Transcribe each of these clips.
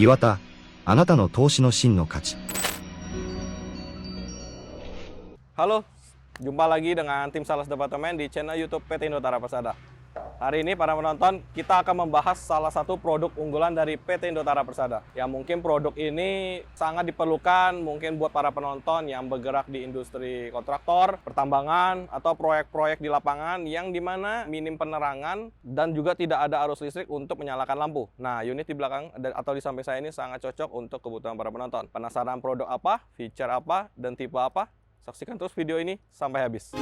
岩田、あなたの投資の真の価値。 Halo, jumpa lagi dengan tim Sales Departemen di channel YouTube PT Indotara Persada. Hari ini para penonton, kita akan membahas salah satu produk unggulan dari PT Indotara Persada. Ya mungkin produk ini sangat diperlukan mungkin buat para penonton yang bergerak di industri kontraktor, pertambangan, atau proyek-proyek di lapangan yang dimana minim penerangan dan juga tidak ada arus listrik untuk menyalakan lampu. Nah, unit di belakang atau di samping saya ini sangat cocok untuk kebutuhan para penonton. Penasaran produk apa, feature apa, dan tipe apa? Saksikan terus video ini sampai habis.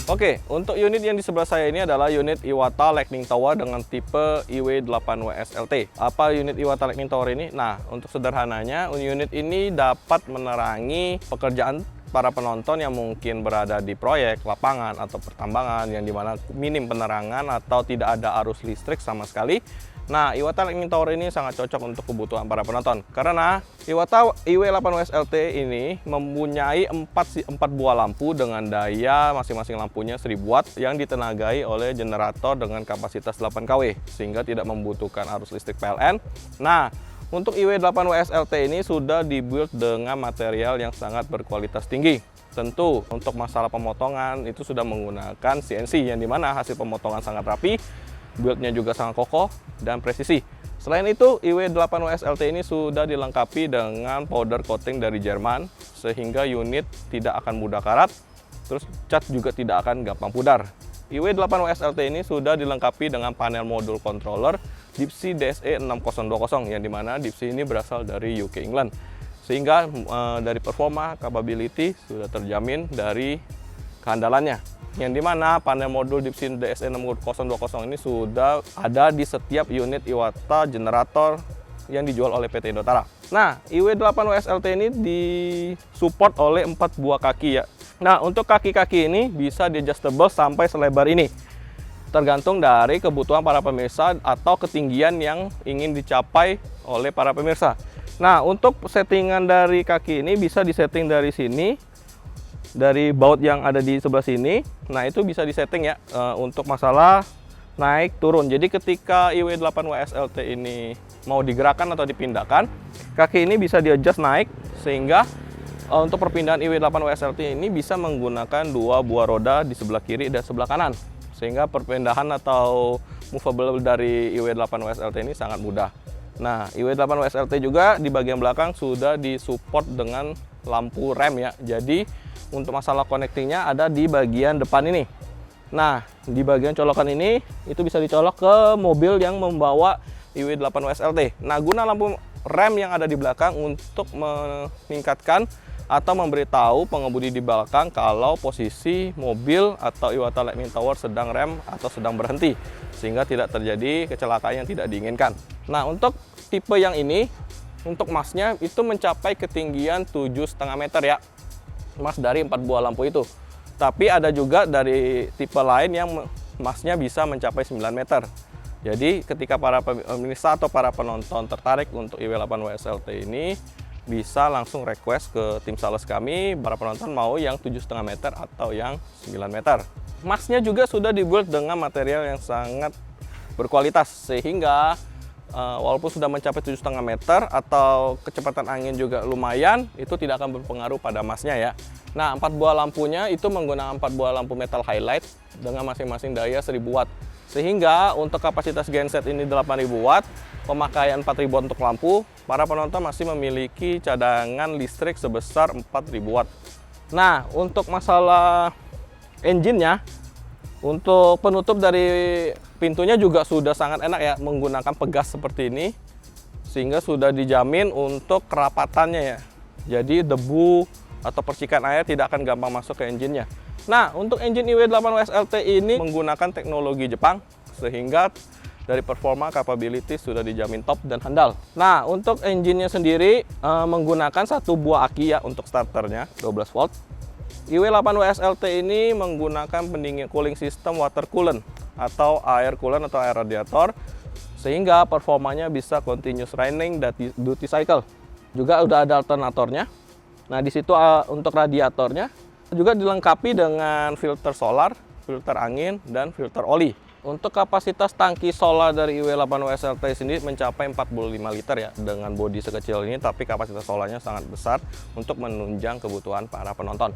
Oke, untuk unit yang di sebelah saya ini adalah unit Iwata Lightning Tower dengan tipe IW8WSLT. Apa unit Iwata Lightning Tower ini? Nah, untuk sederhananya, unit ini dapat menerangi pekerjaan para penonton yang mungkin berada di proyek, lapangan, atau pertambangan yang dimana minim penerangan atau tidak ada arus listrik sama sekali. Nah, Iwata Lightning Tower ini sangat cocok untuk kebutuhan para penonton karena Iwata IW8WSLT ini mempunyai 4 buah lampu dengan daya masing-masing lampunya 1000 watt yang ditenagai oleh generator dengan kapasitas 8 kW sehingga tidak membutuhkan arus listrik PLN. Nah, untuk IW8WSLT ini sudah dibuild dengan material yang sangat berkualitas tinggi. Tentu untuk masalah pemotongan itu sudah menggunakan CNC yang dimana hasil pemotongan sangat rapi, build-nya juga sangat kokoh dan presisi. Selain itu, IW8WSLT ini sudah dilengkapi dengan powder coating dari Jerman sehingga unit tidak akan mudah karat, terus cat juga tidak akan gampang pudar. IW8WSLT ini sudah dilengkapi dengan panel modul controller Deepsea DSE6020 yang dimana Deepsea ini berasal dari UK England sehingga dari performa, capability sudah terjamin dari kehandalannya yang dimana panel modul Deepsea DSE6020 ini sudah ada di setiap unit Iwata generator yang dijual oleh PT Indotara. Nah, IW8WSLT ini disupport oleh 4 buah kaki ya. Nah, untuk kaki-kaki ini bisa di-adjustable sampai selebar ini. Tergantung dari kebutuhan para pemirsa atau ketinggian yang ingin dicapai oleh para pemirsa. Nah, untuk settingan dari kaki ini bisa disetting dari sini, dari baut yang ada di sebelah sini. Nah, itu bisa disetting ya untuk masalah naik turun. Jadi ketika IW8WSLT ini mau digerakkan atau dipindahkan, kaki ini bisa di-adjust naik sehingga untuk perpindahan IW8WSLT ini bisa menggunakan 2 buah roda di sebelah kiri dan sebelah kanan. Sehingga perpindahan atau movable dari IW8WSLT ini sangat mudah. Nah, IW8WSLT juga di bagian belakang sudah disupport dengan lampu rem ya. Jadi untuk masalah connectingnya ada di bagian depan ini. Nah, di bagian colokan ini itu bisa dicolok ke mobil yang membawa IW8WSLT. Nah, guna lampu rem yang ada di belakang untuk meningkatkan atau memberitahu pengemudi di belakang kalau posisi mobil atau Iwata Lightning Tower sedang rem atau sedang berhenti sehingga tidak terjadi kecelakaan yang tidak diinginkan. Nah, untuk tipe yang ini untuk masnya itu mencapai ketinggian 7,5 meter ya, mas dari 4 buah lampu itu. Tapi ada juga dari tipe lain yang masnya bisa mencapai 9 meter. Jadi ketika para pemirsa atau para penonton tertarik untuk IW8WSLT ini bisa langsung request ke tim sales kami, para penonton mau yang 7,5 meter atau yang 9 meter. Masnya juga sudah dibuild dengan material yang sangat berkualitas sehingga walaupun sudah mencapai 7,5 meter atau kecepatan angin juga lumayan, itu tidak akan berpengaruh pada masnya ya. Nah, 4 buah lampunya itu menggunakan 4 buah lampu metal highlight dengan masing-masing daya 1000 watt. Sehingga untuk kapasitas genset ini 8000 watt, pemakaian 4000 watt untuk lampu, para penonton masih memiliki cadangan listrik sebesar 4000 watt. Nah, untuk masalah engine-nya, untuk penutup dari pintunya juga sudah sangat enak ya, menggunakan pegas seperti ini, sehingga sudah dijamin untuk kerapatannya ya. Jadi debu atau percikan air tidak akan gampang masuk ke engine-nya. Nah, untuk engine IW8WSLT ini menggunakan teknologi Jepang, sehingga dari performa capability sudah dijamin top dan handal. Nah, untuk engine-nya sendiri menggunakan 1 buah aki ya untuk starternya, 12 volt. IW8WSLT ini menggunakan pendingin cooling system water coolant atau air coolant atau air radiator, sehingga performanya bisa continuous running duty cycle. Juga udah ada alternatornya. Nah, di situ untuk radiatornya juga dilengkapi dengan filter solar, filter angin, dan filter oli. Untuk kapasitas tangki solar dari IW8 WSLT sendiri mencapai 45 liter ya, dengan bodi sekecil ini, tapi kapasitas solarnya sangat besar untuk menunjang kebutuhan para penonton.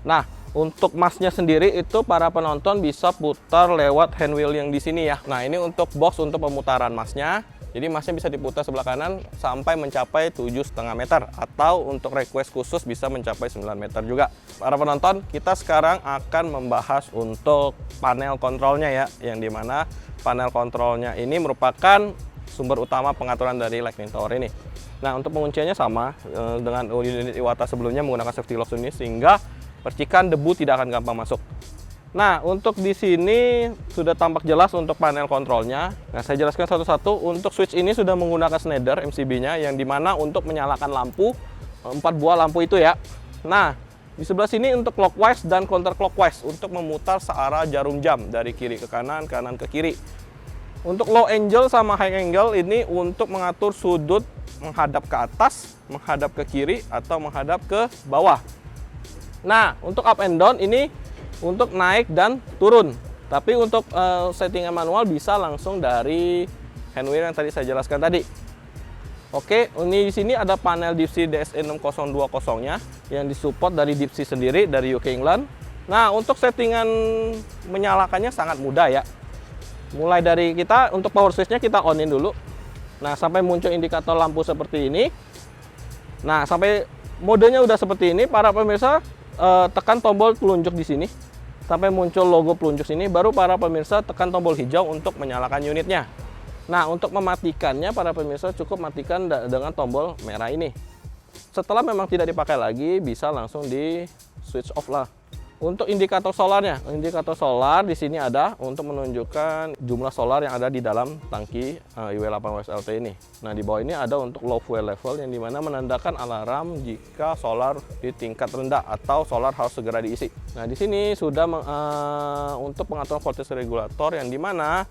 Nah, untuk masnya sendiri itu para penonton bisa putar lewat handwheel yang di sini ya. Nah, ini untuk box untuk pemutaran masnya. Jadi masnya bisa diputar sebelah kanan sampai mencapai 7,5 meter, atau untuk request khusus bisa mencapai 9 meter juga. Para penonton, kita sekarang akan membahas untuk panel kontrolnya ya, yang dimana panel kontrolnya ini merupakan sumber utama pengaturan dari Lightning Tower ini. Nah, untuk pengunciannya sama dengan unit Iwata sebelumnya menggunakan safety lock ini, sehingga percikan debu tidak akan gampang masuk. Nah, untuk di sini sudah tampak jelas untuk panel kontrolnya. Nah, saya jelaskan satu-satu. Untuk switch ini sudah menggunakan Schneider MCB-nya, yang dimana untuk menyalakan lampu, 4 buah lampu itu ya. Nah, di sebelah sini untuk clockwise dan counterclockwise untuk memutar searah jarum jam dari kiri ke kanan, kanan ke kiri. Untuk low angle sama high angle ini untuk mengatur sudut menghadap ke atas, menghadap ke kiri, atau menghadap ke bawah. Nah, untuk up and down ini untuk naik dan turun. Tapi untuk settingan manual bisa langsung dari handwheel yang tadi saya jelaskan tadi. Oke, ini di sini ada panel DeepSea DSE6020-nya yang disupport dari DeepSea sendiri dari UK England. Nah, untuk settingan menyalakannya sangat mudah ya. Mulai dari kita untuk power switch-nya kita on-in dulu. Nah, sampai muncul indikator lampu seperti ini. Nah, sampai modenya udah seperti ini, para pemirsa tekan tombol telunjuk di sini sampai muncul logo pelunjuk sini, baru para pemirsa tekan tombol hijau untuk menyalakan unitnya. Nah, untuk mematikannya para pemirsa cukup matikan dengan tombol merah ini. Setelah memang tidak dipakai lagi, bisa langsung di switch off lah. Untuk indikator solarnya, indikator solar di sini ada untuk menunjukkan jumlah solar yang ada di dalam tangki IW8 WSLT ini. Nah, di bawah ini ada untuk low fuel level, yang dimana menandakan alarm jika solar di tingkat rendah atau solar harus segera diisi. Nah, di sini sudah untuk pengaturan voltage regulator, yang dimana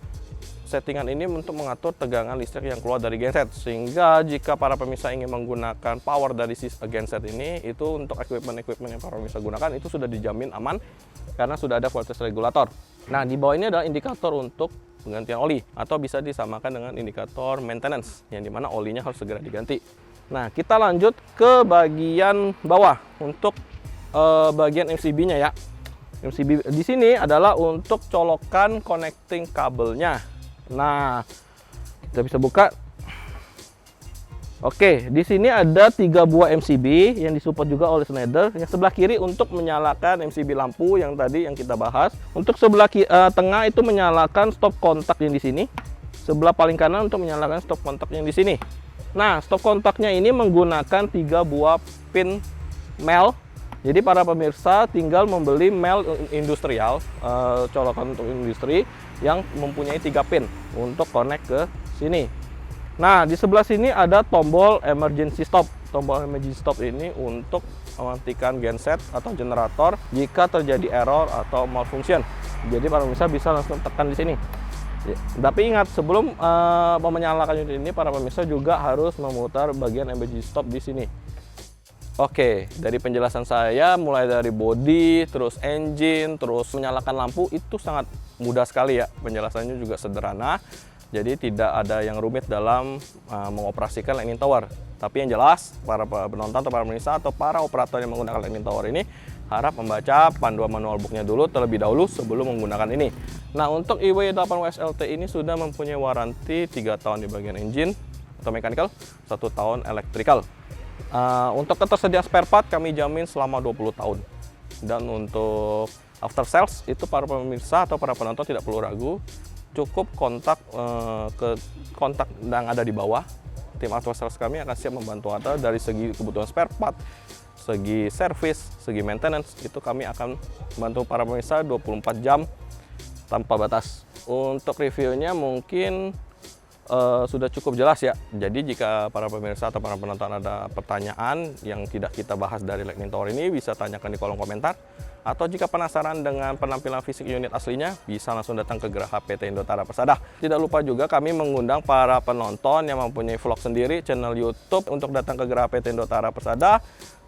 settingan ini untuk mengatur tegangan listrik yang keluar dari genset, sehingga jika para pemirsa ingin menggunakan power dari genset ini, itu untuk equipment yang para pemirsa gunakan itu sudah dijamin aman karena sudah ada voltage regulator. Nah, di bawah ini adalah indikator untuk penggantian oli, atau bisa disamakan dengan indikator maintenance, yang dimana olinya harus segera diganti. Nah, kita lanjut ke bagian bawah untuk bagian MCB-nya ya. MCB di sini adalah untuk colokan connecting kabelnya. Nah, kita bisa buka. Oke, di sini ada 3 buah MCB yang disupport juga oleh Schneider. Yang sebelah kiri untuk menyalakan MCB lampu yang tadi yang kita bahas. Untuk sebelah tengah itu menyalakan stop kontak yang di sini. Sebelah paling kanan untuk menyalakan stop kontak yang di sini. Nah, stop kontaknya ini menggunakan 3 buah pin mel. Jadi para pemirsa tinggal membeli mel industrial, colokan untuk industri yang mempunyai 3 pin untuk connect ke sini. Nah, di sebelah sini ada tombol emergency stop. Tombol emergency stop ini untuk mematikan genset atau generator jika terjadi error atau malfunction. Jadi para pemirsa bisa langsung tekan di sini. Tapi ingat, sebelum menyalakan unit ini, para pemirsa juga harus memutar bagian emergency stop di sini. Oke, dari penjelasan saya mulai dari body, terus engine, terus menyalakan lampu itu sangat mudah sekali ya. Penjelasannya juga sederhana. Jadi tidak ada yang rumit dalam mengoperasikan Lightning Tower. Tapi yang jelas para penonton atau para pemirsa atau para operator yang menggunakan Lightning Tower ini harap membaca panduan manual booknya dulu terlebih dahulu sebelum menggunakan ini. Nah, untuk IW8 WSLT ini sudah mempunyai waranti 3 tahun di bagian engine atau mechanical, 1 tahun electrical. Untuk ketersediaan spare part kami jamin selama 20 tahun. Dan untuk after sales itu para pemirsa atau para penonton tidak perlu ragu, cukup kontak ke kontak yang ada di bawah. Tim after sales kami akan siap membantu Anda dari segi kebutuhan spare part, segi service, segi maintenance, itu kami akan membantu para pemirsa 24 jam tanpa batas. Untuk reviewnya mungkin sudah cukup jelas ya. Jadi jika para pemirsa atau para penonton ada pertanyaan yang tidak kita bahas dari Lightning Tower ini, bisa tanyakan di kolom komentar. Atau jika penasaran dengan penampilan fisik unit aslinya, bisa langsung datang ke Geraha PT Indotara Persada. Tidak lupa juga kami mengundang para penonton yang mempunyai vlog sendiri, channel YouTube untuk datang ke Geraha PT Indotara Persada.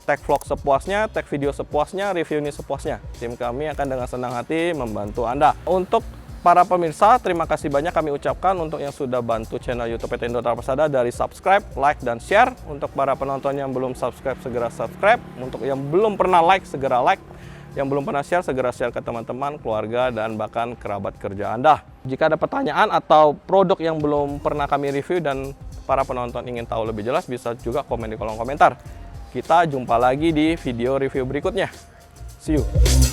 Tag vlog sepuasnya, tag video sepuasnya, review ini sepuasnya. Tim kami akan dengan senang hati membantu Anda. Untuk para pemirsa, terima kasih banyak kami ucapkan untuk yang sudah bantu channel YouTube PT Indotara Persada dari subscribe, like, dan share. Untuk para penonton yang belum subscribe, segera subscribe. Untuk yang belum pernah like, segera like. Yang belum pernah share, segera share ke teman-teman, keluarga, dan bahkan kerabat kerja Anda. Jika ada pertanyaan atau produk yang belum pernah kami review dan para penonton ingin tahu lebih jelas, bisa juga komen di kolom komentar. Kita jumpa lagi di video review berikutnya. See you!